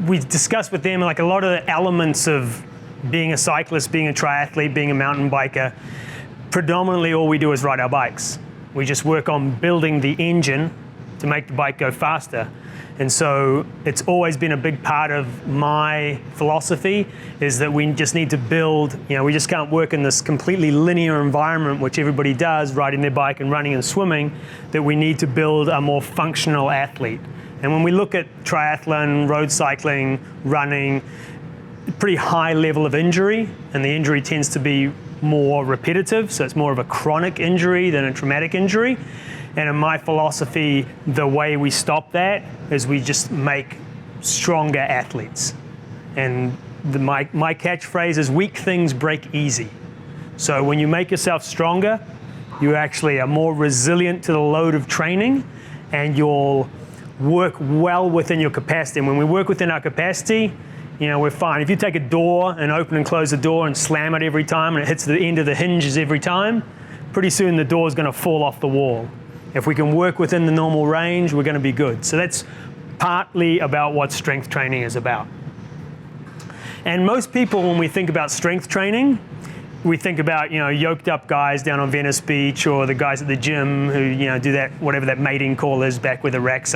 we discuss with them like a lot of the elements of being a cyclist, being a triathlete, being a mountain biker. Predominantly all we do is ride our bikes. We just work on building the engine to make the bike go faster. And so it's always been a big part of my philosophy is that we just need to build, we just can't work in this completely linear environment, which everybody does, riding their bike and running and swimming, that we need to build a more functional athlete. And when we look at triathlon, road cycling, running, pretty high level of injury, and the injury tends to be more repetitive, so it's more of a chronic injury than a traumatic injury. And in my philosophy, the way we stop that is we just make stronger athletes. And my catchphrase is weak things break easy. So when you make yourself stronger, you actually are more resilient to the load of training, and you'll work well within your capacity. And when we work within our capacity, we're fine. If you take a door and open and close the door and slam it every time and it hits the end of the hinges every time, pretty soon the door is going to fall off the wall. If we can work within the normal range, we're going to be good. So that's partly about what strength training is about. And most people, when we think about strength training, we think about, yoked up guys down on Venice Beach, or the guys at the gym who, do that, whatever that mating call is, back with the racks.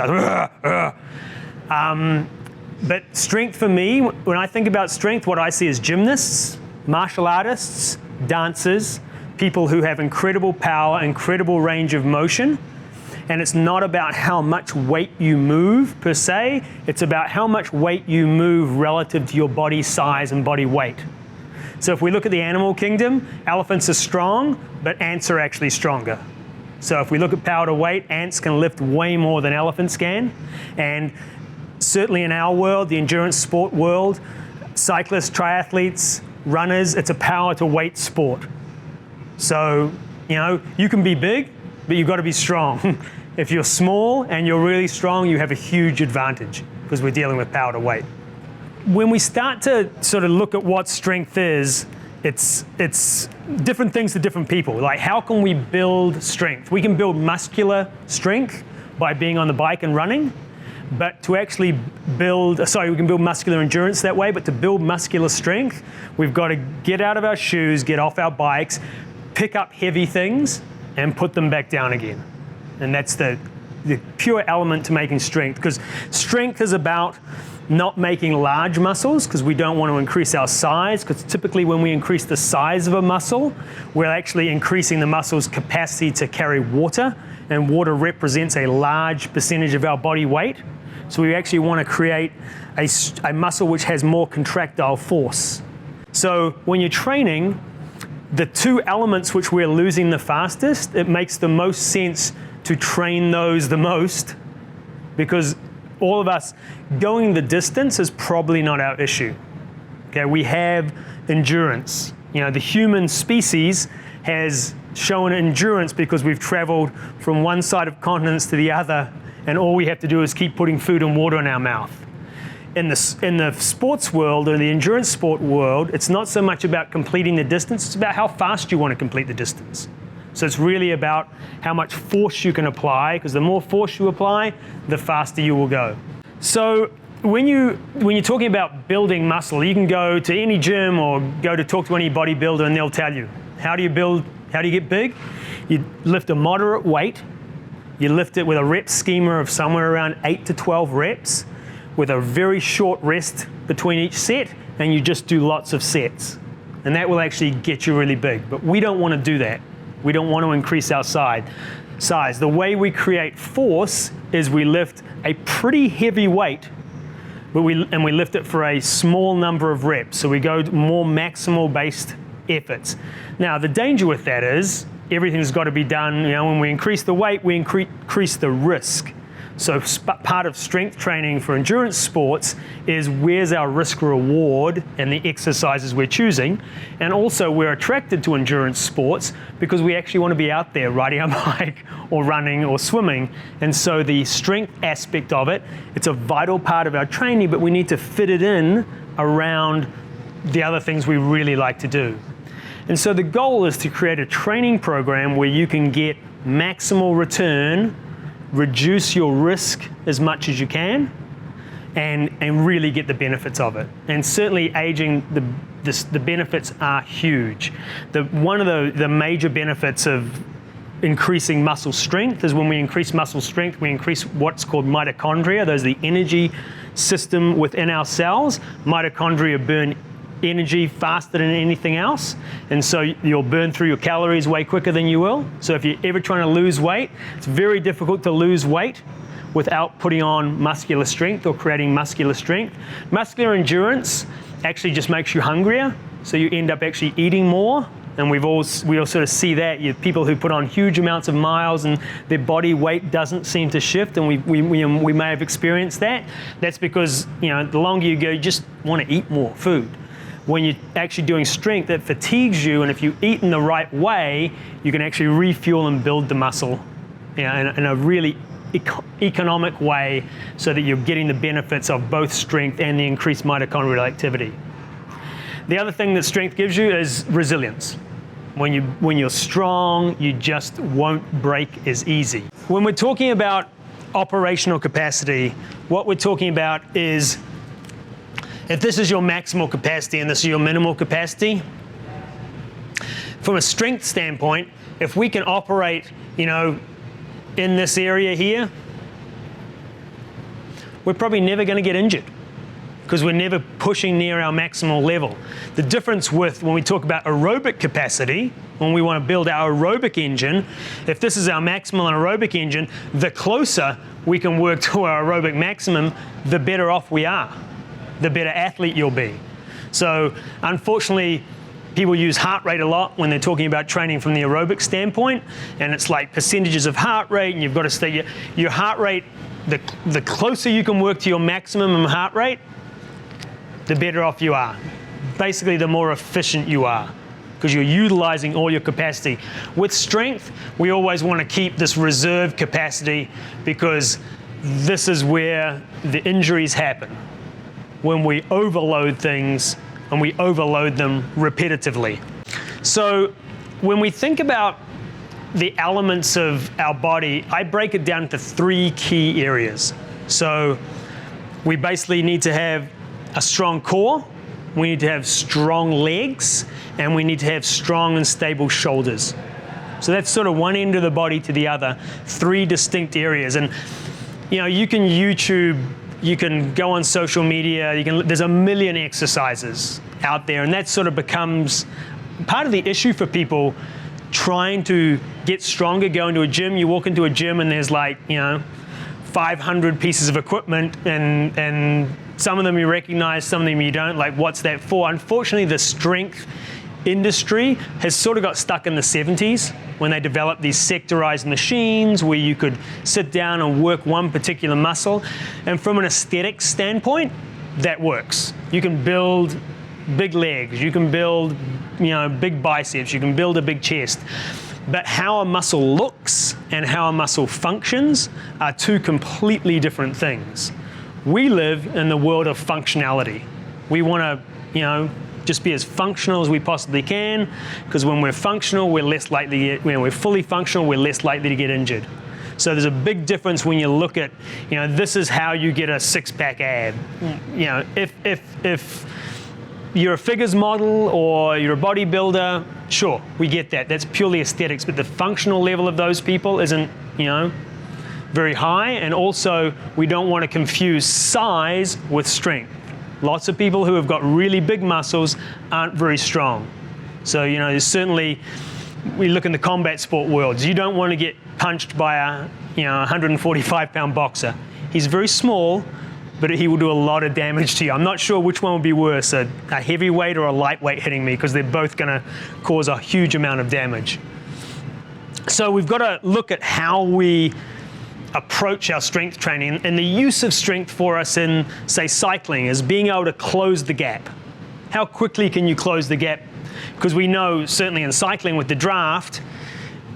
But strength for me, when I think about strength, what I see is gymnasts, martial artists, dancers, people who have incredible power, incredible range of motion. And it's not about how much weight you move per se, it's about how much weight you move relative to your body size and body weight. So if we look at the animal kingdom, elephants are strong, but ants are actually stronger. So if we look at power to weight, ants can lift way more than elephants can. And certainly in our world, the endurance sport world, cyclists, triathletes, runners, it's a power to weight sport. So, you can be big, but you've got to be strong. If you're small and you're really strong, you have a huge advantage because we're dealing with power to weight. When we start to sort of look at what strength is, it's different things to different people. Like, how can we build strength? We can build muscular strength by being on the bike and running, but to actually we can build muscular endurance that way, but to build muscular strength, we've got to get out of our shoes, get off our bikes, pick up heavy things and put them back down again. And that's the pure element to making strength, because strength is about not making large muscles because we don't want to increase our size, because typically when we increase the size of a muscle, we're actually increasing the muscle's capacity to carry water, and water represents a large percentage of our body weight. So we actually want to create a muscle which has more contractile force. So when you're training, the two elements which we're losing the fastest, it makes the most sense to train those the most, because all of us going the distance is probably not our issue. Okay, we have endurance. The human species has shown endurance because we've traveled from one side of continents to the other, and all we have to do is keep putting food and water in our mouth. In the sports world, or the endurance sport world, it's not so much about completing the distance, it's about how fast you want to complete the distance. So it's really about how much force you can apply, because the more force you apply, the faster you will go. So when you're talking about building muscle, you can go to any gym or go to talk to any bodybuilder and they'll tell you, how do you get big? You lift a moderate weight, you lift it with a rep schema of somewhere around 8 to 12 reps, with a very short rest between each set, and you just do lots of sets. And that will actually get you really big. But we don't want to do that. We don't want to increase our size. The way we create force is we lift a pretty heavy weight, but we lift it for a small number of reps. So we go more maximal based efforts. Now the danger with that is everything's got to be done, when we increase the weight, we increase the risk. So part of strength training for endurance sports is where's our risk reward and the exercises we're choosing. And also we're attracted to endurance sports because we actually want to be out there riding a bike or running or swimming. And so the strength aspect of it, it's a vital part of our training, but we need to fit it in around the other things we really like to do. And so the goal is to create a training program where you can get maximal return, reduce your risk as much as you can, and really get the benefits of it. And certainly aging, the benefits are huge. One of the major benefits of increasing muscle strength is when we increase muscle strength, we increase what's called mitochondria. Those are the energy system within our cells. Mitochondria burn energy faster than anything else, and so you'll burn through your calories way quicker than you will. So if you're ever trying to lose weight, it's very difficult to lose weight without putting on muscular strength or creating muscular strength. Muscular endurance actually just makes you hungrier, so you end up actually eating more. And we all sort of see that. You have people who put on huge amounts of miles and their body weight doesn't seem to shift, and we may have experienced that. That's because, you know, the longer you go, you just want to eat more food. When you're actually doing strength, it fatigues you, and if you eat in the right way, you can actually refuel and build the muscle, you know, in a really economic way, so that you're getting the benefits of both strength and the increased mitochondrial activity. The other thing that strength gives you is resilience. When you're strong, you just won't break as easy. When we're talking about operational capacity, what we're talking about is, if this is your maximal capacity and this is your minimal capacity, from a strength standpoint, if we can operate, you know, in this area here, we're probably never going to get injured because we're never pushing near our maximal level. The difference with when we talk about aerobic capacity, when we want to build our aerobic engine, if this is our maximal aerobic engine, the closer we can work to our aerobic maximum, the better off we are, the better athlete you'll be. So unfortunately, people use heart rate a lot when they're talking about training from the aerobic standpoint, and it's like percentages of heart rate, and you've got to stay your heart rate, the closer you can work to your maximum heart rate, the better off you are. Basically, the more efficient you are, because you're utilizing all your capacity. With strength, we always want to keep this reserve capacity, because this is where the injuries happen, when we overload things and we overload them repetitively. So when we think about the elements of our body, I break it down to 3 key areas. So we basically need to have a strong core, we need to have strong legs, and we need to have strong and stable shoulders. So that's sort of one end of the body to the other, 3 distinct areas. And you know, you can YouTube, you can go on social media, there's a million exercises out there, and that sort of becomes part of the issue for people trying to get stronger, go into a gym. You walk into a gym and there's like, you know, 500 pieces of equipment, and some of them you recognize, some of them you don't. Like, what's that for? Unfortunately, the strength industry has sort of got stuck in the 70s when they developed these sectorized machines where you could sit down and work one particular muscle. And from an aesthetic standpoint, that works. You can build big legs, you can build, you know, big biceps, you can build a big chest. But how a muscle looks and how a muscle functions are 2 completely different things. We live in the world of functionality. We want to, you know, just be as functional as we possibly can, because when we're functional, we're less likely to get, when we're fully functional, we're less likely to get injured. So there's a big difference when you look at, you know, this is how you get a 6-pack ab. You know, if you're a figures model or you're a bodybuilder, sure, we get that. That's purely aesthetics, but the functional level of those people isn't, you know, very high. And also, we don't want to confuse size with strength. Lots of people who have got really big muscles aren't very strong. So, you know, there's certainly, we look in the combat sport worlds, you don't want to get punched by a, you know, 145-pound boxer. He's very small, but he will do a lot of damage to you. I'm not sure which one will be worse, a heavyweight or a lightweight hitting me, because they're both going to cause a huge amount of damage. So we've got to look at how we approach our strength training, and the use of strength for us in, say, cycling is being able to close the gap. How quickly can you close the gap? Because we know, certainly in cycling with the draft,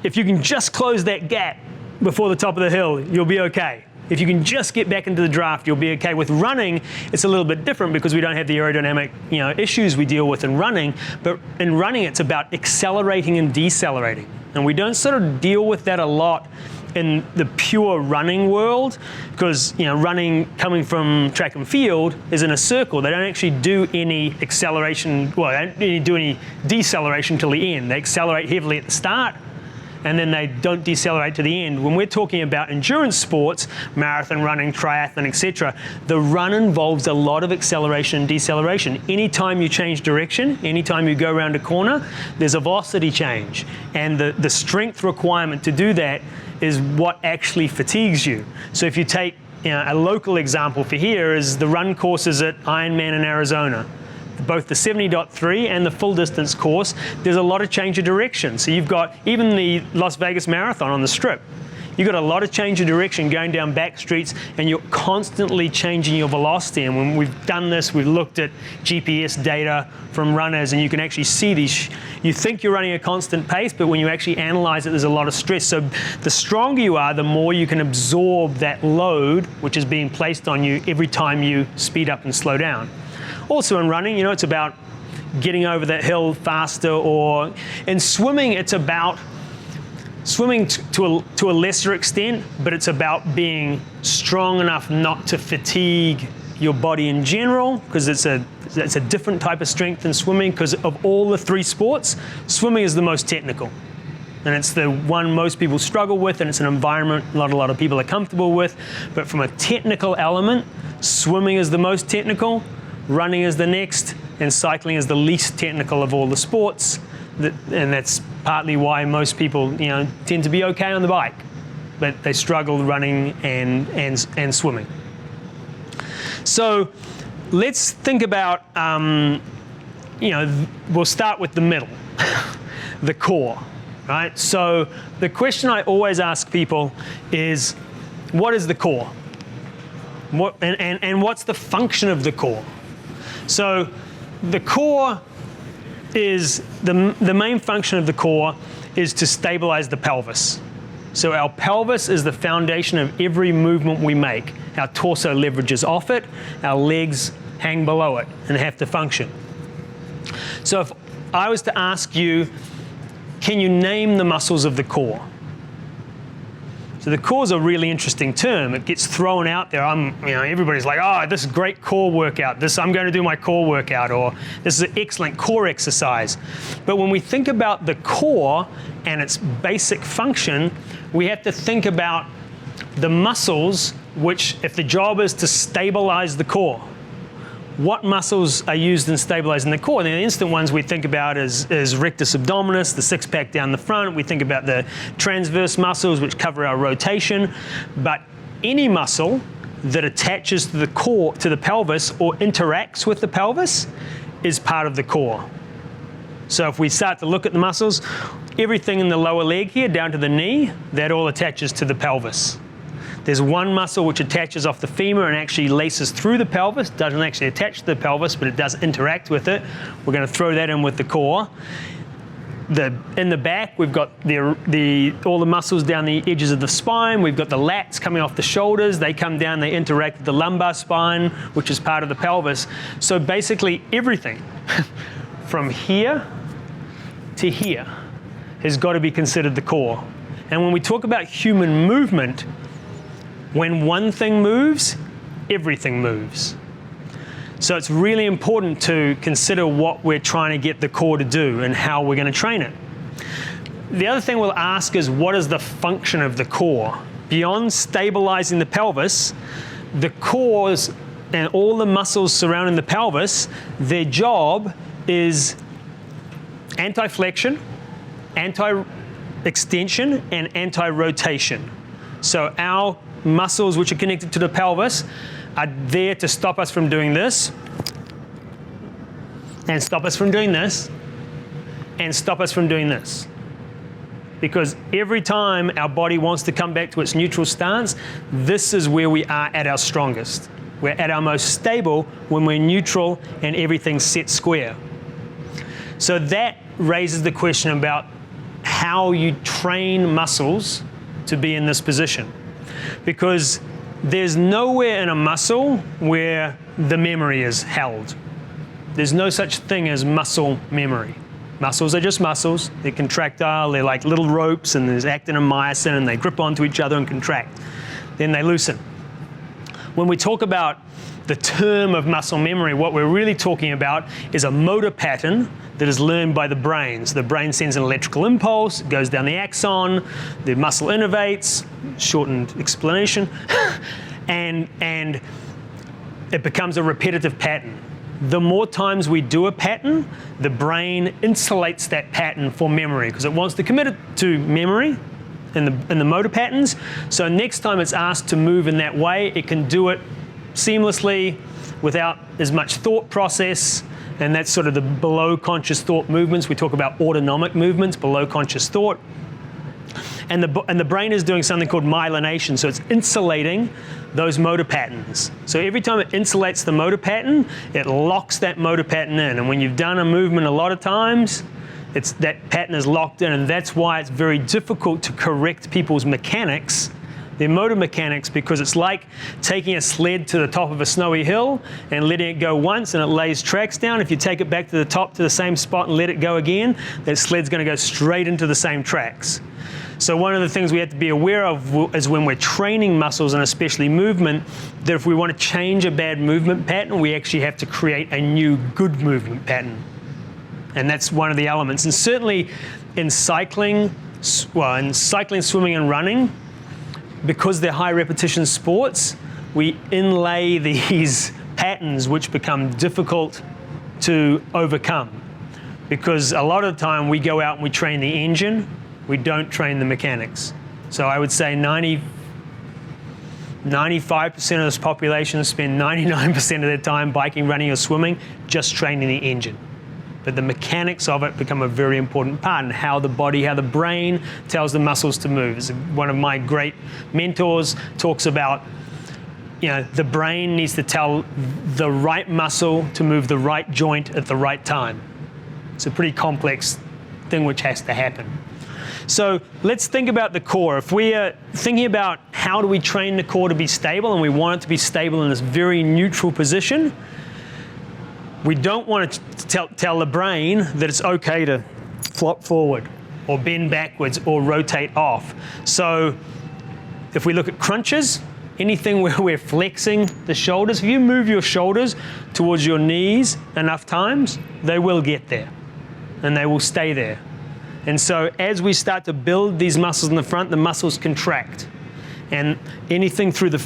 if you can just close that gap before the top of the hill, you'll be okay. If you can just get back into the draft, you'll be okay. With running, it's a little bit different because we don't have the aerodynamic, you know, issues we deal with in running. But in running, it's about accelerating and decelerating. And we don't sort of deal with that a lot in the pure running world, because running coming from track and field is in a circle. They don't actually do any acceleration, well, they don't really do any deceleration till the end. They accelerate heavily at the start, and then they don't decelerate to the end. When we're talking about endurance sports, marathon running, triathlon, etc., the run involves a lot of acceleration and deceleration. Anytime you change direction, anytime you go around a corner, there's a velocity change. And the strength requirement to do that is what actually fatigues you. So if you take a local example for here is the run courses at Ironman in Arizona. Both the 70.3 and the full distance course, there's a lot of change of direction. So you've got even the Las Vegas Marathon on the Strip. You've got a lot of change of direction going down back streets, and you're constantly changing your velocity. And when we've done this, we've looked at GPS data from runners, and you can actually see these. You think you're running a constant pace, but when you actually analyze it, there's a lot of stress. So the stronger you are, the more you can absorb that load, which is being placed on you every time you speed up and slow down. Also in running, it's about getting over that hill faster, or in swimming, it's about swimming to a lesser extent, but it's about being strong enough not to fatigue your body in general, because it's a different type of strength than swimming, because of all the three sports, swimming is the most technical. And it's the one most people struggle with, and it's an environment not a lot of people are comfortable with. But from a technical element, swimming is the most technical, running is the next, and cycling is the least technical of all the sports. And that's partly why most people, tend to be okay on the bike, but they struggle running and swimming. So let's think about, we'll start with the middle, the core, right? So the question I always ask people is, what is the core? And what's the function of the core? So the core is, the main function of the core is to stabilize the pelvis. So our pelvis is the foundation of every movement we make. Our torso leverages off it, our legs hang below it and have to function. So if I was to ask you, can you name the muscles of the core? So the core is a really interesting term. It gets thrown out there. Everybody's like, oh, this is a great core workout. I'm going to do my core workout, or this is an excellent core exercise. But when we think about the core and its basic function, we have to think about the muscles, which, if the job is to stabilize the core, what muscles are used in stabilizing the core? And the instant ones we think about is rectus abdominis, the six-pack down the front. We think about the transverse muscles, which cover our rotation. But any muscle that attaches to the core, to the pelvis, or interacts with the pelvis, is part of the core. So if we start to look at the muscles, everything in the lower leg here, down to the knee, that all attaches to the pelvis. There's one muscle which attaches off the femur and actually laces through the pelvis. Doesn't actually attach to the pelvis, but it does interact with it. We're going to throw that in with the core. In the back, we've got all the muscles down the edges of the spine. We've got the lats coming off the shoulders. They come down, they interact with the lumbar spine, which is part of the pelvis. So basically everything from here to here has got to be considered the core. And when we talk about human movement, when one thing moves, everything moves. So it's really important to consider what we're trying to get the core to do and how we're going to train it. The other thing we'll ask is, what is the function of the core? Beyond stabilizing the pelvis, the cores and all the muscles surrounding the pelvis, their job is anti-flexion, anti-extension, and anti-rotation. So our muscles which are connected to the pelvis are there to stop us from doing this, and stop us from doing this, and stop us from doing this. Because every time our body wants to come back to its neutral stance, this is where we are at our strongest. We're at our most stable when we're neutral and everything's set square. So that raises the question about how you train muscles to be in this position. Because there's nowhere in a muscle where the memory is held. There's no such thing as muscle memory. Muscles are just muscles. They're contractile, they're like little ropes, and there's actin and myosin, and they grip onto each other and contract. Then they loosen. When we talk about the term of muscle memory, what we're really talking about is a motor pattern that is learned by the brain. So the brain sends an electrical impulse, it goes down the axon, the muscle innervates, shortened explanation, and it becomes a repetitive pattern. The more times we do a pattern, the brain insulates that pattern for memory because it wants to commit it to memory in the motor patterns. So next time it's asked to move in that way, it can do it seamlessly without as much thought process. And that's sort of the below conscious thought movements. We talk about autonomic movements, below conscious thought. And the brain is doing something called myelination, so it's insulating those motor patterns. So every time it insulates the motor pattern, it locks that motor pattern in. And when you've done a movement a lot of times, that pattern is locked in, and that's why it's very difficult to correct people's mechanics, their motor mechanics, because it's like taking a sled to the top of a snowy hill and letting it go once and it lays tracks down. If you take it back to the top to the same spot and let it go again, that sled's going to go straight into the same tracks. So one of the things we have to be aware of is when we're training muscles, and especially movement, that if we want to change a bad movement pattern, we actually have to create a new good movement pattern. And that's one of the elements. And certainly in cycling, swimming and running, because they're high repetition sports, we inlay these patterns which become difficult to overcome. Because a lot of the time we go out and we train the engine, we don't train the mechanics. So I would say 95% of this population spend 99% of their time biking, running, or swimming just training the engine. But the mechanics of it become a very important part, and how the body, how the brain tells the muscles to move. One of my great mentors talks about, the brain needs to tell the right muscle to move the right joint at the right time. It's a pretty complex thing which has to happen. So let's think about the core. If we are thinking about how do we train the core to be stable, and we want it to be stable in this very neutral position, we don't want to tell the brain that it's okay to flop forward or bend backwards or rotate off. So if we look at crunches, anything where we're flexing the shoulders, if you move your shoulders towards your knees enough times, they will get there and they will stay there. And so as we start to build these muscles in the front, the muscles contract. And anything through the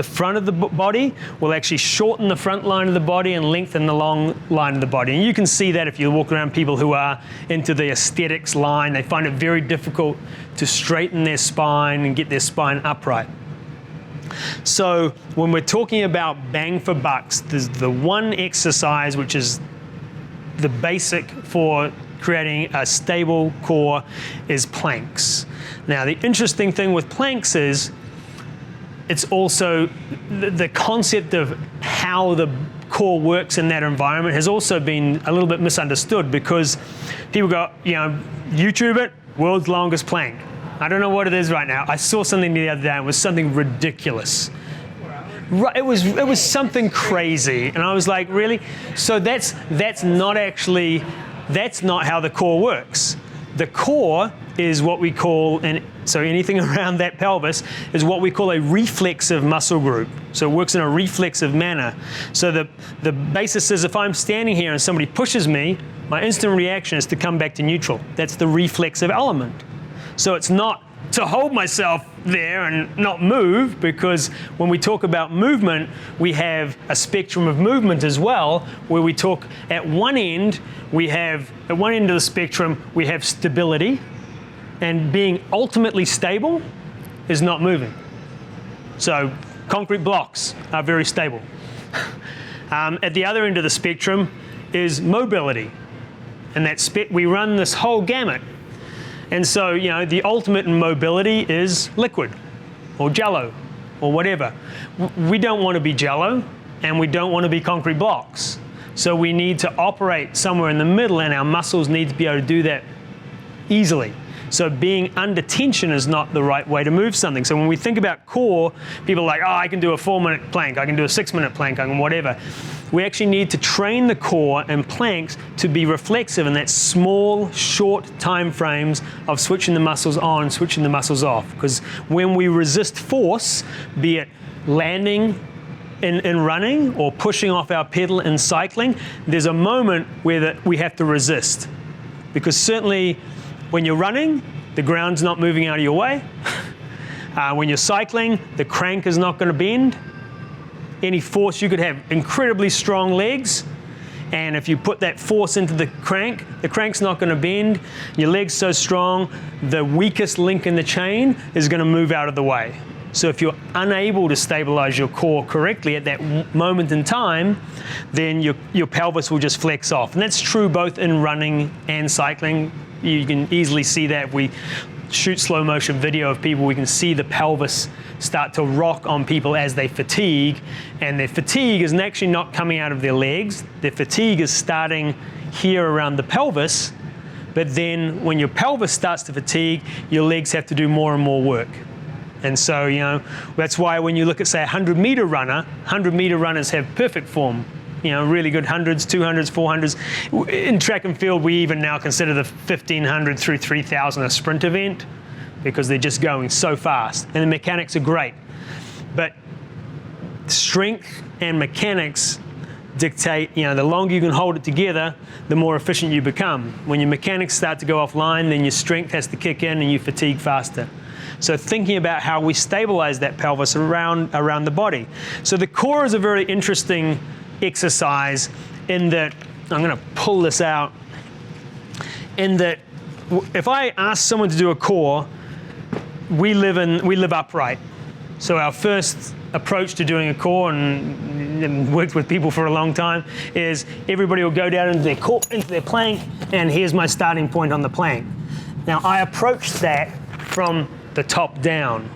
front of the body will actually shorten the front line of the body and lengthen the long line of the body. And you can see that if you walk around people who are into the aesthetics line, they find it very difficult to straighten their spine and get their spine upright. So when we're talking about bang for bucks, there's the one exercise which is the basic for creating a stable core is planks. Now the interesting thing with planks is it's also the concept of how the core works in that environment has also been a little bit misunderstood, because people go, YouTube it, world's longest plank. I don't know what it is right now. I saw something the other day and it was something ridiculous. It was something crazy, and I was like, really? So that's not how the core works. The core is what we call, so anything around that pelvis is what we call a reflexive muscle group. So it works in a reflexive manner. So the basis is if I'm standing here and somebody pushes me, my instant reaction is to come back to neutral. That's the reflexive element. So it's not to hold myself there and not move, because when we talk about movement, we have a spectrum of movement as well, where we talk at one end of the spectrum, we have stability, and being ultimately stable is not moving. So concrete blocks are very stable. At the other end of the spectrum is mobility, and we run this whole gamut. And so, the ultimate in mobility is liquid or jello or whatever. We don't want to be jello, and we don't want to be concrete blocks. So we need to operate somewhere in the middle, and our muscles need to be able to do that easily. So being under tension is not the right way to move something. So when we think about core, people are like, I can do a 4-minute plank, I can do a 6-minute plank, I can whatever. we actually need to train the core and planks to be reflexive in that small, short time frames of switching the muscles on, switching the muscles off. Because when we resist force, be it landing in running or pushing off our pedal in cycling, there's a moment where we have to resist. Because certainly when you're running, the ground's not moving out of your way. When you're cycling, the crank is not going to bend. Any force, you could have incredibly strong legs, and if you put that force into the crank's not going to bend. Your leg's so strong, the weakest link in the chain is going to move out of the way. So if you're unable to stabilize your core correctly at that moment in time, then your pelvis will just flex off. And that's true both in running and cycling. You can easily see that. We shoot slow motion video of people, we can see the pelvis start to rock on people as they fatigue, and their fatigue is actually not coming out of their legs. Their fatigue is starting here around the pelvis, but then when your pelvis starts to fatigue, your legs have to do more and more work. And so, that's why when you look at, say, a 100-meter runner, 100-meter runners have perfect form. Really good 100s, 200s, 400s. In track and field, we even now consider the 1500 through 3000 a sprint event because they're just going so fast. And the mechanics are great. But strength and mechanics dictate, the longer you can hold it together, the more efficient you become. When your mechanics start to go offline, then your strength has to kick in and you fatigue faster. So thinking about how we stabilize that pelvis around the body. So the core is a very interesting exercise in that, I'm going to pull this out, in that if I ask someone to do a core, we live upright. So our first approach to doing a core, and worked with people for a long time, is everybody will go down into their plank, and here's my starting point on the plank. Now I approach that from the top down.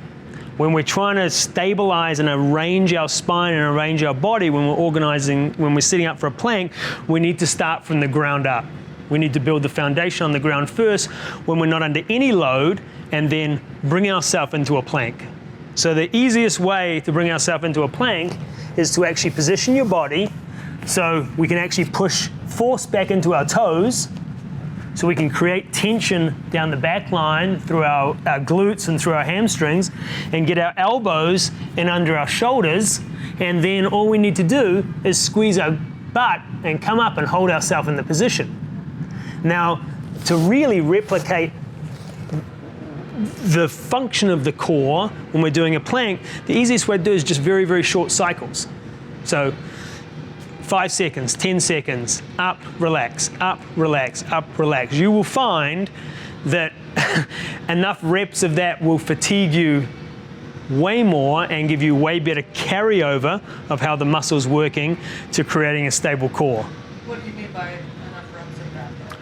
When we're trying to stabilize and arrange our spine and arrange our body, when we're sitting up for a plank, we need to start from the ground up. We need to build the foundation on the ground first when we're not under any load, and then bring ourselves into a plank. So the easiest way to bring ourselves into a plank is to actually position your body so we can actually push force back into our toes, so we can create tension down the back line through our glutes and through our hamstrings, and get our elbows in under our shoulders, and then all we need to do is squeeze our butt and come up and hold ourselves in the position. Now, to really replicate the function of the core when we're doing a plank, the easiest way to do is just very, very short cycles. So 5 seconds, 10 seconds, up, relax, up, relax, up, relax. You will find that enough reps of that will fatigue you way more and give you way better carryover of how the muscle's working to creating a stable core. What do you mean by enough reps of that, though?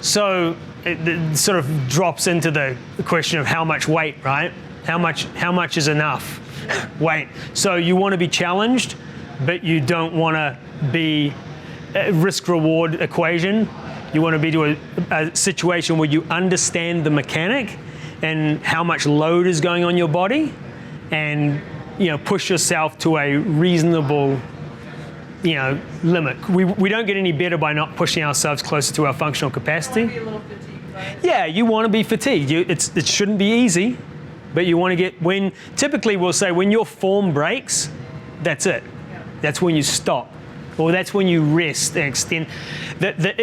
So it sort of drops into the question of how much weight, right? How much is enough weight? So you want to be challenged, but you don't want to be a risk-reward equation. You want to be to a situation where you understand the mechanic and how much load is going on your body, and push yourself to a reasonable limit. We don't get any better by not pushing ourselves closer to our functional capacity. You want to be a little fatigued by it? Yeah, you want to be fatigued. It shouldn't be easy, but you want to get, typically we'll say when your form breaks, that's it. Yeah. That's when you stop. Or that's when you rest and extend. The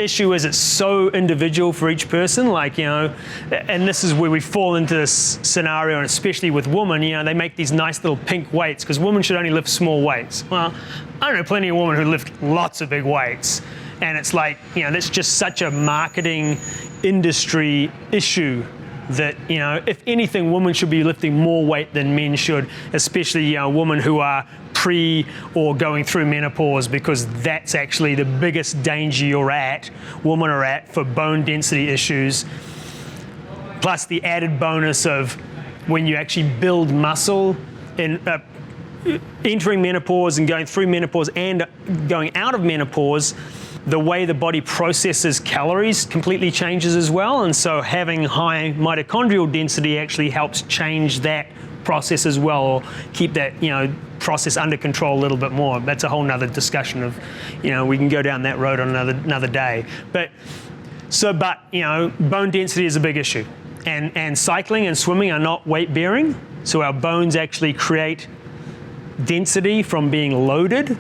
issue is it's so individual for each person, and this is where we fall into this scenario, and especially with women, they make these nice little pink weights because women should only lift small weights. Well, I know plenty of women who lift lots of big weights, and it's that's just such a marketing industry issue that, if anything, women should be lifting more weight than men should, especially women who are pre or going through menopause, because that's actually the biggest danger women are at for bone density issues. Plus the added bonus of when you actually build muscle in entering menopause and going through menopause and going out of menopause, the way the body processes calories completely changes as well. And so having high mitochondrial density actually helps change that process as well, or keep that, process under control a little bit more. That's a whole nother discussion of, we can go down that road on another day. But bone density is a big issue. And cycling and swimming are not weight bearing. So our bones actually create density from being loaded.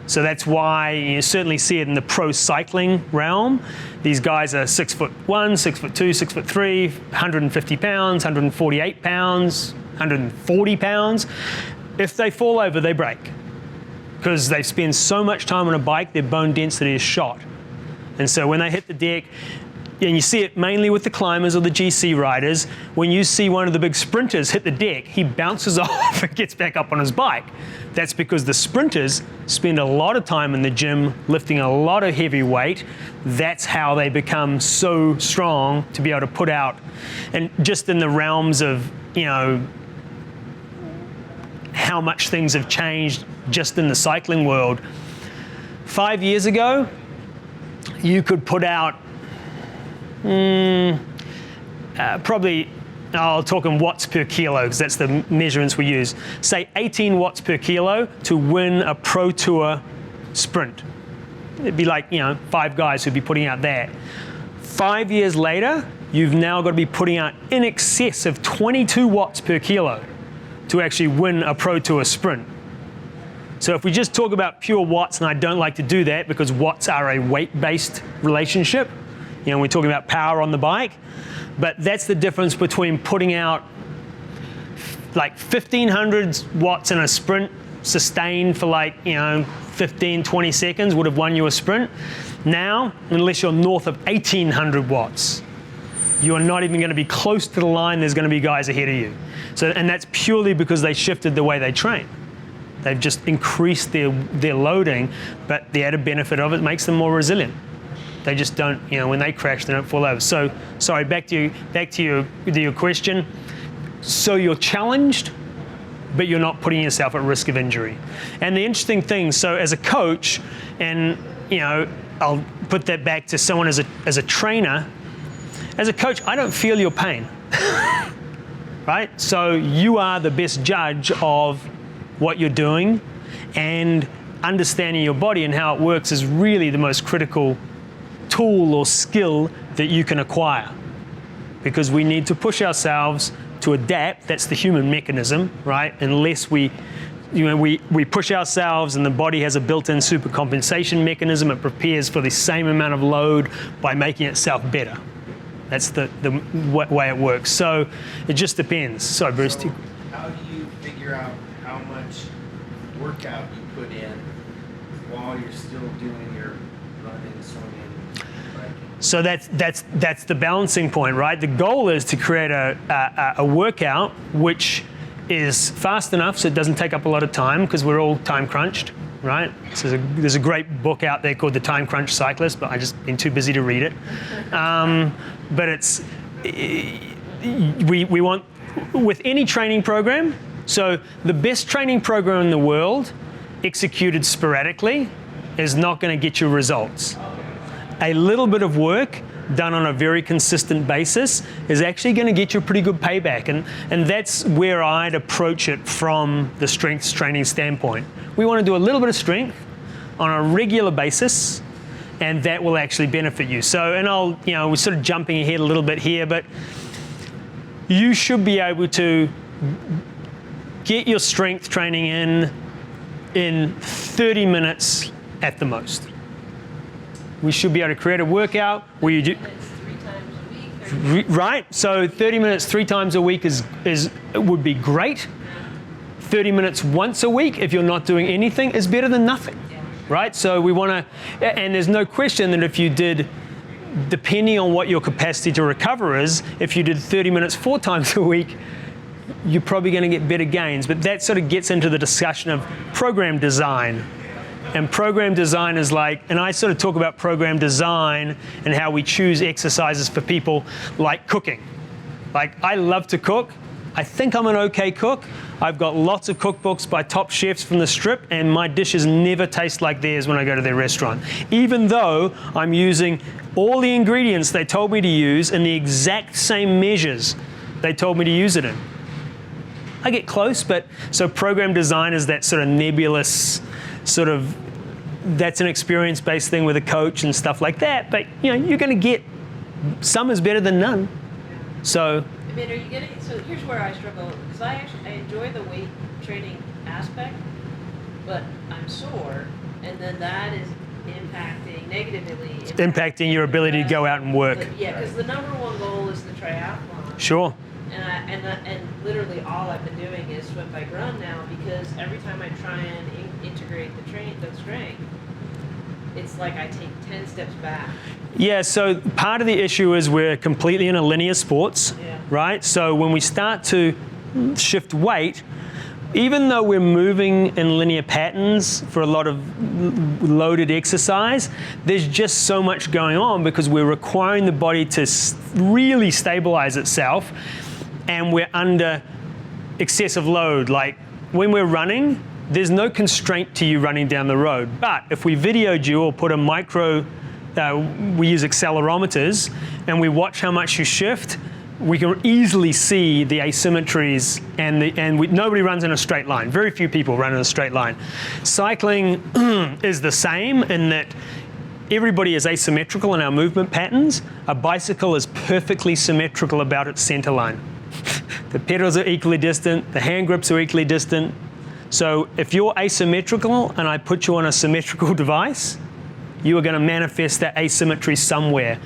So that's why you certainly see it in the pro cycling realm. These guys are 6'1", 6'2", 6'3", 150 pounds, 148 pounds, 140 pounds. If they fall over, they break. Because they spend so much time on a bike, their bone density is shot. And so when they hit the deck, and you see it mainly with the climbers or the GC riders, when you see one of the big sprinters hit the deck, he bounces off and gets back up on his bike. That's because the sprinters spend a lot of time in the gym lifting a lot of heavy weight. That's how they become so strong to be able to put out. And just in the realms of, how much things have changed just in the cycling world. 5 years ago, you could put out probably, I'll talk in watts per kilo because that's the measurements we use. Say 18 watts per kilo to win a Pro Tour sprint. It'd be like, 5 guys who'd be putting out that. 5 years later, you've now got to be putting out in excess of 22 watts per kilo to actually win a Pro Tour sprint. So if we just talk about pure watts, and I don't like to do that because watts are a weight-based relationship, we're talking about power on the bike, but that's the difference between putting out like 1,500 watts in a sprint sustained for 15, 20 seconds would have won you a sprint. Now, unless you're north of 1,800 watts, you are not even going to be close to the line. There's going to be guys ahead of you. So, and that's purely because they shifted the way they train. They've just increased their loading, but the added benefit of it makes them more resilient. They just don't, when they crash, they don't fall over. So, sorry, back to your question. So you're challenged, but you're not putting yourself at risk of injury. And the interesting thing, so as a coach, and I'll put that back to someone as a trainer. As a coach, I don't feel your pain, right? So you are the best judge of what you're doing, and understanding your body and how it works is really the most critical tool or skill that you can acquire, because we need to push ourselves to adapt. That's the human mechanism, right? Unless we push ourselves, and the body has a built-in supercompensation mechanism. It prepares for the same amount of load by making itself better. That's the way it works. So it just depends. Sorry, Bruce. So how do you figure out how much workout you put in while you're still doing your running, swimming, biking? So that's the balancing point, right? The goal is to create a workout which is fast enough so it doesn't take up a lot of time, because we're all time crunched, right? So there's a great book out there called The Time Crunch Cyclist, but I just been too busy to read it. But we want, with any training program, so the best training program in the world executed sporadically is not going to get you results. A little bit of work done on a very consistent basis is actually going to get you a pretty good payback. And that's where I'd approach it from the strength training standpoint. We want to do a little bit of strength on a regular basis, and that will actually benefit you. So, and we're sort of jumping ahead a little bit here, but you should be able to get your strength training in 30 minutes at the most. We should be able to create a workout where you do 3 times a week. right. So 30 minutes 3 times a week would be great. 30 minutes once a week, if you're not doing anything, is better than nothing, right? So we want to, and there's no question that if you did, depending on what your capacity to recover is, if you did 30 minutes 4 times a week, you're probably going to get better gains. But that sort of gets into the discussion of program design. And program design is like, and I sort of talk about program design and how we choose exercises for people like cooking. Like, I love to cook. I think I'm an okay cook. I've got lots of cookbooks by top chefs from the Strip, and my dishes never taste like theirs when I go to their restaurant. Even though I'm using all the ingredients they told me to use in the exact same measures they told me to use it in. I get close, but so program design is that sort of nebulous sort of, that's an experience-based thing with a coach and stuff like that. But you know, you're going to get, some is better than none. So. I mean, are you getting? So here's where I struggle, because I enjoy the weight training aspect, but I'm sore, and then that is negatively impacting your ability to go out and work. Yeah, because the number one goal is the triathlon. Sure. And literally all I've been doing is swim, bike, run now, because every time I try and integrate the strength, it's like I take 10 steps back. Yeah, so part of the issue is we're completely in a linear sports, right? So when we start to shift weight, even though we're moving in linear patterns for a lot of loaded exercise, there's just so much going on because we're requiring the body to really stabilize itself, and we're under excessive load. Like when we're running, there's no constraint to you running down the road. But if we videoed you or put a micro, we use accelerometers, and we watch how much you shift, we can easily see the asymmetries, and nobody runs in a straight line. Very few people run in a straight line. Cycling is the same in that everybody is asymmetrical in our movement patterns. A bicycle is perfectly symmetrical about its center line. The pedals are equally distant, the hand grips are equally distant. So if you're asymmetrical and I put you on a symmetrical device, you are going to manifest that asymmetry somewhere.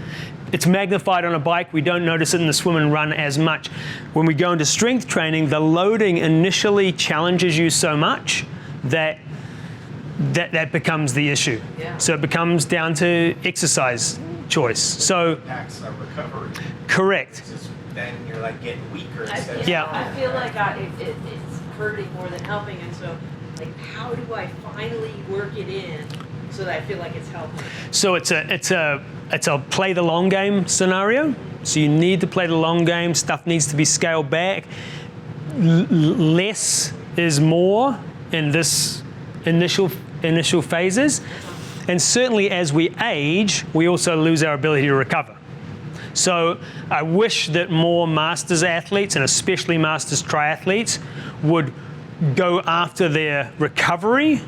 It's magnified on a bike. We don't notice it in the swim and run as much. When we go into strength training, the loading initially challenges you so much that becomes the issue. Yeah. So it becomes down to exercise choice. So Impacts our recovery. correct. Then you're like getting weaker I instead feel, of I feel like it's hurting more than helping, and so like, how do I finally work it in so that I feel like it's helping? So it's a play the long game scenario. So you need to play the long game. Stuff needs to be scaled back. Less is more in this initial phases. And certainly as we age, we also lose our ability to recover. So I wish that more masters athletes, and especially masters triathletes, would go after their recovery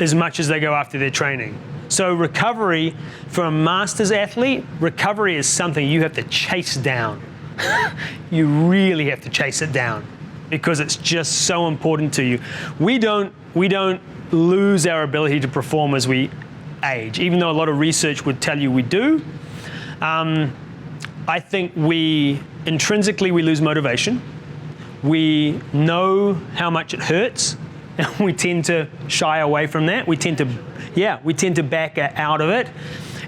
as much as they go after their training. So recovery, for a masters athlete, recovery is something you have to chase down. You really have to chase it down because it's just so important to you. We don't lose our ability to perform as we age, even though a lot of research would tell you we do. I think intrinsically we lose motivation. We know how much it hurts, and we tend to shy away from that. We tend to back out of it.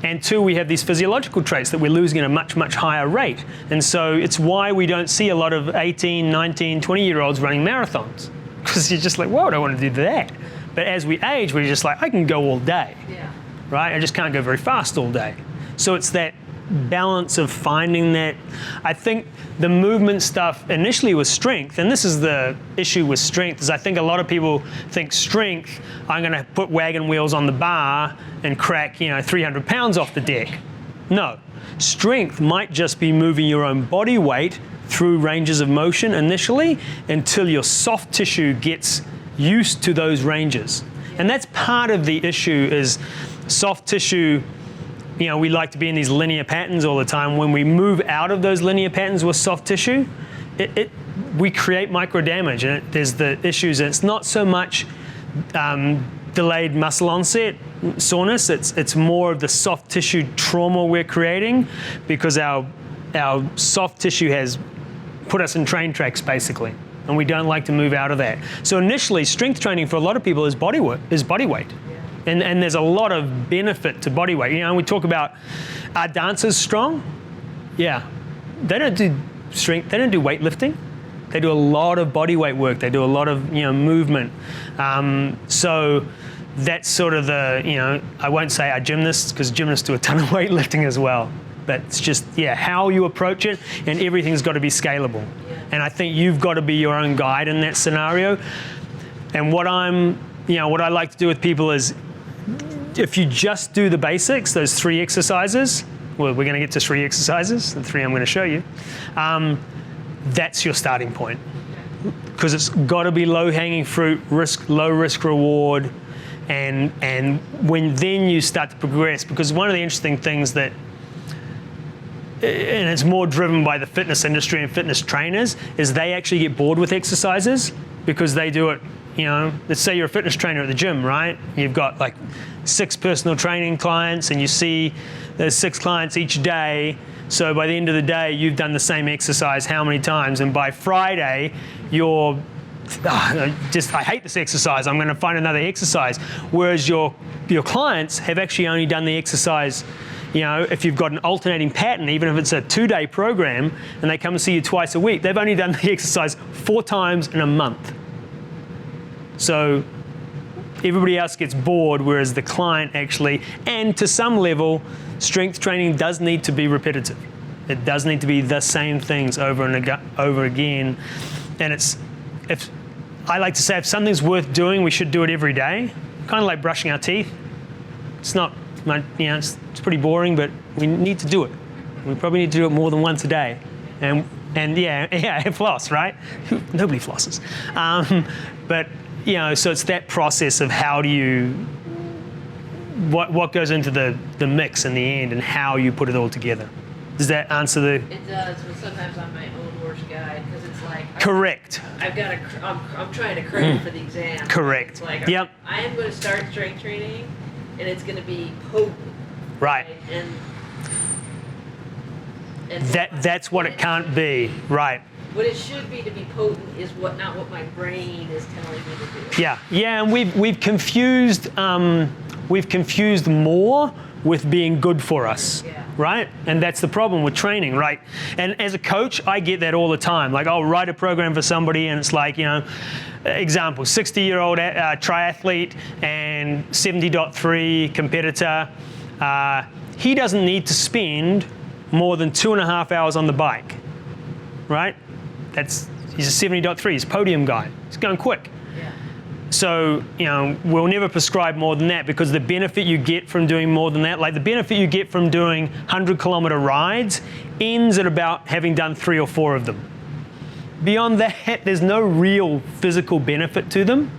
And two, we have these physiological traits that we're losing at a much, much higher rate. And so it's why we don't see a lot of 18, 19, 20-year-olds running marathons. Because you're just like, whoa, I don't want to do that. But as we age, we're just like, I can go all day, right? I just can't go very fast all day. So it's that balance of finding that. I think the movement stuff initially was strength, and this is the issue with strength, is I think a lot of people think strength, I'm going to put wagon wheels on the bar and crack 300 pounds off the deck. No, strength might just be moving your own body weight through ranges of motion initially until your soft tissue gets used to those ranges. And that's part of the issue, is soft tissue. We like to be in these linear patterns all the time. When we move out of those linear patterns with soft tissue, we create micro damage. And there's the issues. And it's not so much delayed muscle onset soreness. It's more of the soft tissue trauma we're creating because our soft tissue has put us in train tracks basically, and we don't like to move out of that. So initially, strength training for a lot of people is body weight. And there's a lot of benefit to body weight. We talk about, are dancers strong? Yeah. They don't do strength, they don't do weightlifting. They do a lot of body weight work. They do a lot of movement. So that's sort of the, I won't say our gymnasts, because gymnasts do a ton of weightlifting as well. But it's just, how you approach it, and everything's got to be scalable. And I think you've got to be your own guide in that scenario. And what I like to do with people is, if you just do the basics, those 3 exercises, well, we're going to get to 3 exercises, the 3 I'm going to show you, that's your starting point. because it's got to be low-hanging fruit, low risk reward, and when then you start to progress, because one of the interesting things that, and it's more driven by the fitness industry and fitness trainers, is they actually get bored with exercises because they do it, let's say you're a fitness trainer at the gym, right? You've got like 6 personal training clients and you see there's 6 clients each day. So by the end of the day, you've done the same exercise how many times? And by Friday, I hate this exercise, I'm going to find another exercise. Whereas your clients have actually only done the exercise, if you've got an alternating pattern, even if it's a 2-day program, and they come and see you twice a week, they've only done the exercise 4 times in a month. So everybody else gets bored, whereas the client actually, and to some level, strength training does need to be repetitive. It does need to be the same things over and over again. And I like to say, if something's worth doing, we should do it every day. Kind of like brushing our teeth. It's not, it's pretty boring, but we need to do it. We probably need to do it more than once a day. And floss, right? Nobody flosses. But, so it's that process of how do you, what goes into the mix in the end and how you put it all together. Does that answer the? It does, but sometimes I'm my own worst guide because it's like. Correct. I'm trying to cram for the exam. Correct. It's like, yep. I am going to start strength training and it's going to be potent. Right. And that's what it can't be. Right. What it should be to be potent is not what my brain is telling me to do. Yeah, and we've confused more with being good for us, right? And that's the problem with training, right? And as a coach, I get that all the time. Like, I'll write a program for somebody, and it's like, example, 60-year-old triathlete and 70.3 competitor. He doesn't need to spend more than 2.5 hours on the bike, right? He's a 70.3, he's a podium guy. He's going quick. Yeah. So, we'll never prescribe more than that, because the benefit you get from doing more than that, like the benefit you get from doing 100-kilometer rides, ends at about having done 3 or 4 of them. Beyond that, there's no real physical benefit to them.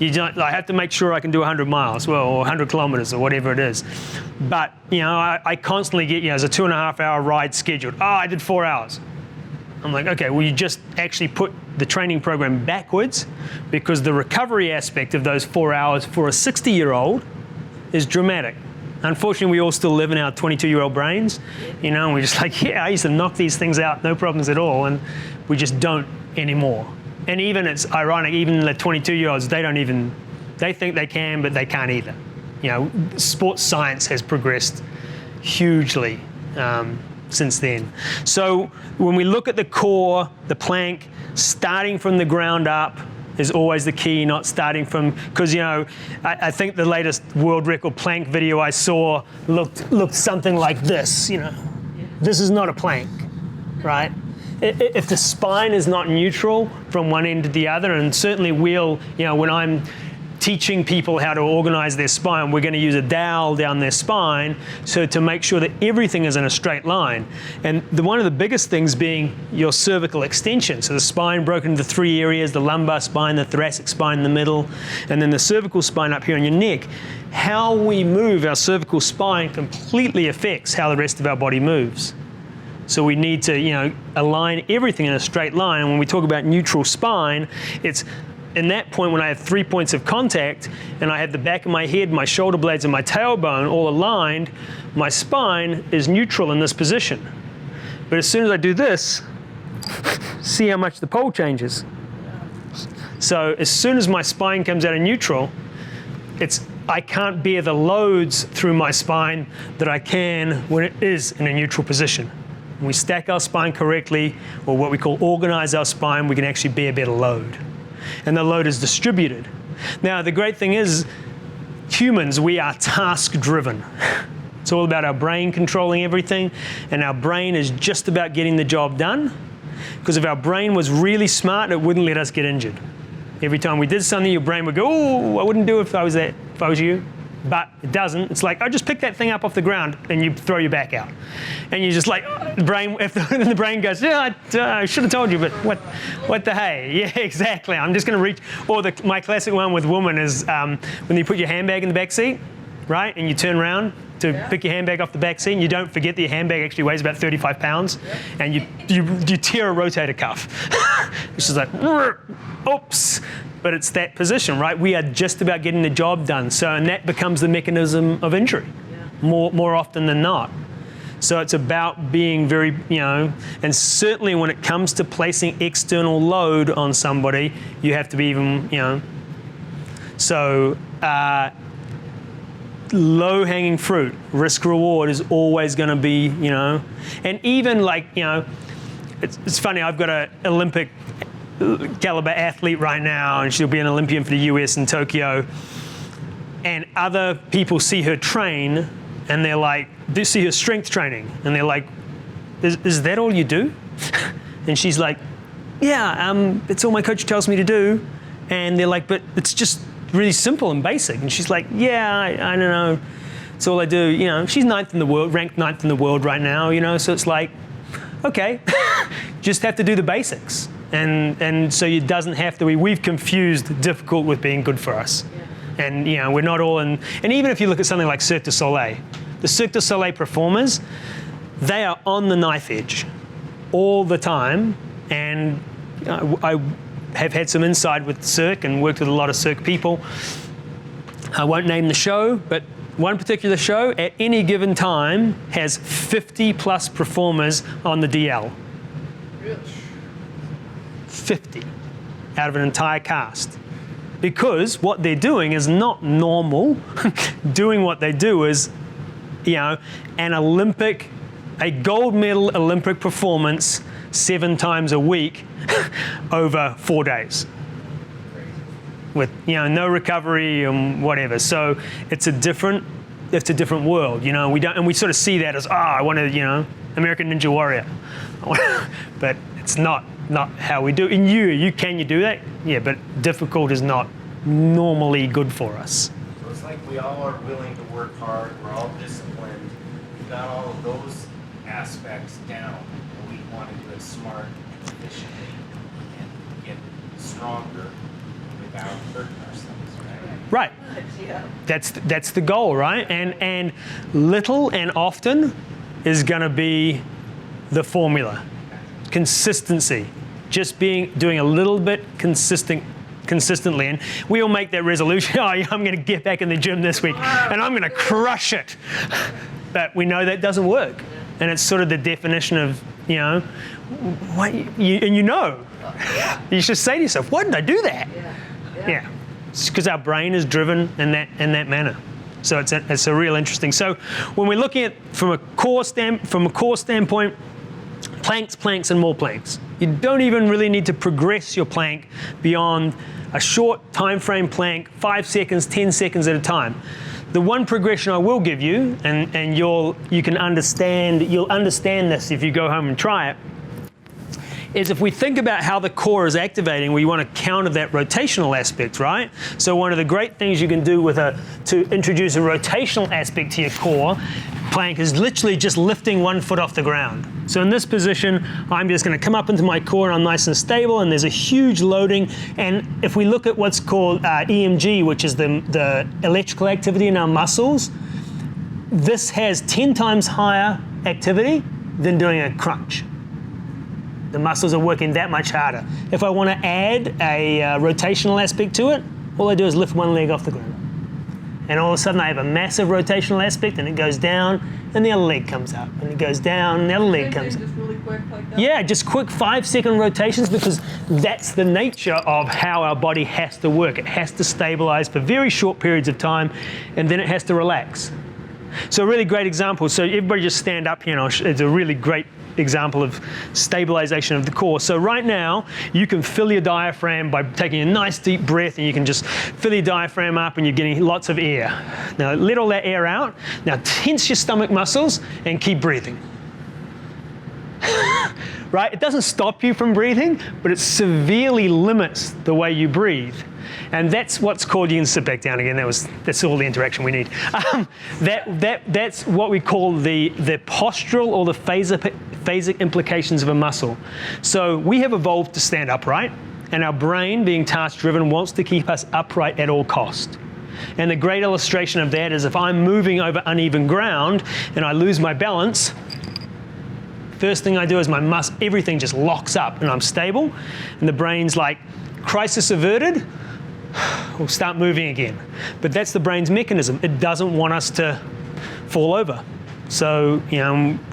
I have to make sure I can do 100 miles, or 100 kilometers, or whatever it is. But, I constantly get, as a 2.5-hour ride scheduled. Oh, I did 4 hours. I'm like, okay, well, you just actually put the training program backwards, because the recovery aspect of those 4 hours for a 60-year-old is dramatic. Unfortunately, we all still live in our 22-year-old brains, and we're just like, I used to knock these things out, no problems at all, and we just don't anymore. And even, it's ironic, even the 22-year-olds, they think they can, but they can't either. Sports science has progressed hugely since then. So when we look at the core, the plank, starting from the ground up is always the key, not starting from, because I think the latest world record plank video I saw looked something like this. This is not a plank, right? If the spine is not neutral from one end to the other, and certainly when I'm teaching people how to organize their spine, we're going to use a dowel down their spine to make sure that everything is in a straight line. And one of the biggest things being your cervical extension. So the spine broken into 3 areas, the lumbar spine, the thoracic spine in the middle, and then the cervical spine up here on your neck. How we move our cervical spine completely affects how the rest of our body moves. So we need to, align everything in a straight line. And when we talk about neutral spine, it's in that point when I have 3 points of contact and I have the back of my head, my shoulder blades, and my tailbone all aligned, my spine is neutral in this position. But as soon as I do this, see how much the pole changes. So as soon as my spine comes out of neutral, I can't bear the loads through my spine that I can when it is in a neutral position. When we stack our spine correctly, or what we call organize our spine, we can actually bear better load. And the load is distributed. Now, the great thing is, humans, we are task-driven. It's all about our brain controlling everything, and our brain is just about getting the job done, because if our brain was really smart, it wouldn't let us get injured. Every time we did something, your brain would go, oh, I wouldn't do it if I was you. but it doesn't. It's like, oh, just pick that thing up off the ground, and you throw your back out. And you're just like, the brain goes, yeah, I should have told you, but what the hey? Yeah, exactly. I'm just going to reach. Or my classic one with women is when you put your handbag in the back seat, right, and you turn around to pick your handbag off the back seat, and you don't forget that your handbag actually weighs about 35 pounds, and you tear a rotator cuff. It's just like, oops. But it's that position, right? We are just about getting the job done. So, and that becomes the mechanism of injury more often than not. So it's about being very, and certainly when it comes to placing external load on somebody, you have to be even, So low-hanging fruit, risk-reward is always going to be, and even like, it's funny, I've got an Olympic caliber athlete right now, and she'll be an Olympian for the US in Tokyo, and other people see her train, and they're like, they see her strength training, and they're like, is that all you do? And she's like, yeah, it's all my coach tells me to do. And they're like, but it's just really simple and basic. And she's like, yeah, I don't know, it's all I do. She's ranked ninth in the world right now, so it's like, okay, just have to do the basics. And so it doesn't have to be, we've confused difficult with being good for us. Yeah. And we're not all in, and even if you look at something like Cirque du Soleil, the Cirque du Soleil performers, they are on the knife edge all the time. And I have had some insight with Cirque and worked with a lot of Cirque people. I won't name the show, but one particular show at any given time has 50 plus performers on the DL. Really? 50 out of an entire cast. Because what they're doing is not normal. Doing what they do is, a gold medal Olympic performance 7 times a week over 4 days. With, no recovery and whatever. So it's a different world, we sort of see that as, I want to, American Ninja Warrior. But it's not how we do. And can you do that? Yeah, but difficult is not normally good for us. So it's like we all are willing to work hard, we're all disciplined, we've got all of those aspects down, and we want to do it smart and efficiently and get stronger without hurting ourselves, right? Right. Yeah. That's the goal, right? And little and often is going to be the formula. Consistency, just doing a little bit consistently, and we all make that resolution. Oh, yeah, I'm going to get back in the gym this week, and I'm going to crush it. But we know that doesn't work, and it's sort of the definition of, what you should say to yourself, why did I do that? Yeah. It's because our brain is driven in that manner. So it's a real interesting. So when we're looking at from a core standpoint. Planks, and more planks. You don't even really need to progress your plank beyond a short time frame plank, 5 seconds, 10 seconds at a time. The one progression I will give you, and you'll understand this if you go home and try it, is if we think about how the core is activating, we want to counter that rotational aspect, right? So one of the great things you can do to introduce a rotational aspect to your core plank is literally just lifting one foot off the ground. So in this position, I'm just going to come up into my core and I'm nice and stable, and there's a huge loading. And if we look at what's called EMG, which is the electrical activity in our muscles, this has 10 times higher activity than doing a crunch. The muscles are working that much harder. If I want to add a rotational aspect to it, all I do is lift one leg off the ground. And all of a sudden I have a massive rotational aspect, and it goes down, and the other leg comes up, and it goes down, and the other leg comes up. Just really quick like that? Yeah, just quick 5-second rotations, because that's the nature of how our body has to work. It has to stabilize for very short periods of time, and then it has to relax. So a really great example. So everybody just stand up here. It's a really great example of stabilization of the core. So right now, you can fill your diaphragm by taking a nice deep breath, and you can just fill your diaphragm up and you're getting lots of air. Now let all that air out. Now tense your stomach muscles and keep breathing. right? It doesn't stop you from breathing, but it severely limits the way you breathe. And that's what's called, you can sit back down again, that's all the interaction we need. That's what we call the postural or the phasic implications of a muscle. So we have evolved to stand upright, and our brain, being task-driven, wants to keep us upright at all cost. And the great illustration of that is if I'm moving over uneven ground and I lose my balance, first thing I do is everything just locks up and I'm stable, and the brain's like, crisis averted, we'll start moving again. But that's the brain's mechanism. It doesn't want us to fall over. So,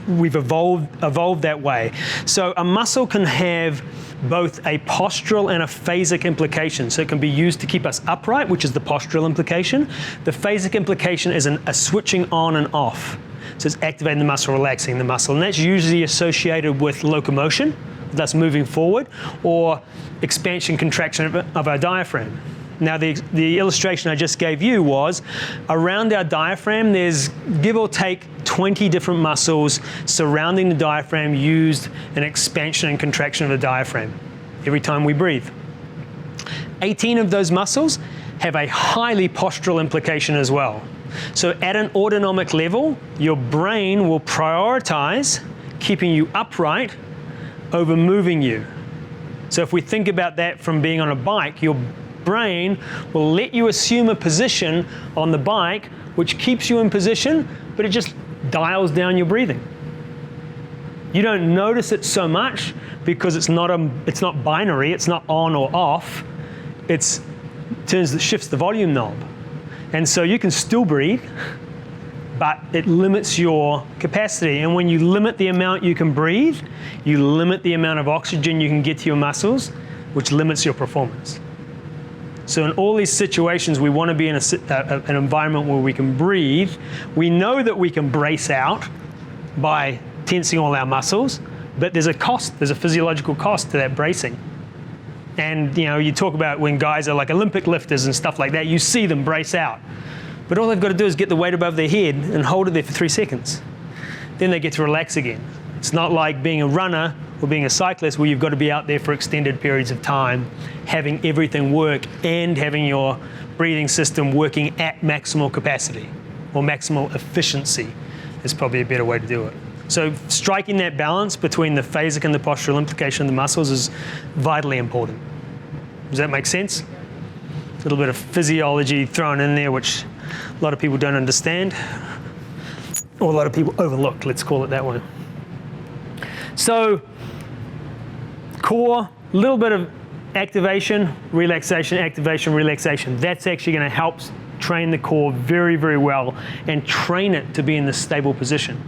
we've evolved that way. So a muscle can have both a postural and a phasic implication. So it can be used to keep us upright, which is the postural implication. The phasic implication is a switching on and off. So it's activating the muscle, relaxing the muscle. And that's usually associated with locomotion, thus moving forward, or expansion, contraction of our diaphragm. Now, the illustration I just gave you was around our diaphragm, there's give or take 20 different muscles surrounding the diaphragm used in expansion and contraction of the diaphragm every time we breathe. 18 of those muscles have a highly postural implication as well. So at an autonomic level, your brain will prioritize keeping you upright over moving you. So if we think about that from being on a bike, your brain will let you assume a position on the bike which keeps you in position, but it just dials down your breathing. You don't notice it so much because it's not binary, it's not on or off. Shifts the volume knob. And so you can still breathe, but it limits your capacity. And when you limit the amount you can breathe, you limit the amount of oxygen you can get to your muscles, which limits your performance. So in all these situations, we want to be in an environment where we can breathe. We know that we can brace out by tensing all our muscles, but there's a cost, there's a physiological cost to that bracing. And you talk about when guys are like Olympic lifters and stuff like that, you see them brace out. But all they've got to do is get the weight above their head and hold it there for 3 seconds. Then they get to relax again. It's not like being a runner or being a cyclist where you've got to be out there for extended periods of time, having everything work and having your breathing system working at maximal capacity or maximal efficiency is probably a better way to do it. So striking that balance between the phasic and the postural implication of the muscles is vitally important. Does that make sense? A little bit of physiology thrown in there, which a lot of people don't understand, or a lot of people overlook, let's call it that way. So core, a little bit of activation, relaxation, activation, relaxation. That's actually going to help train the core very, very well and train it to be in this stable position.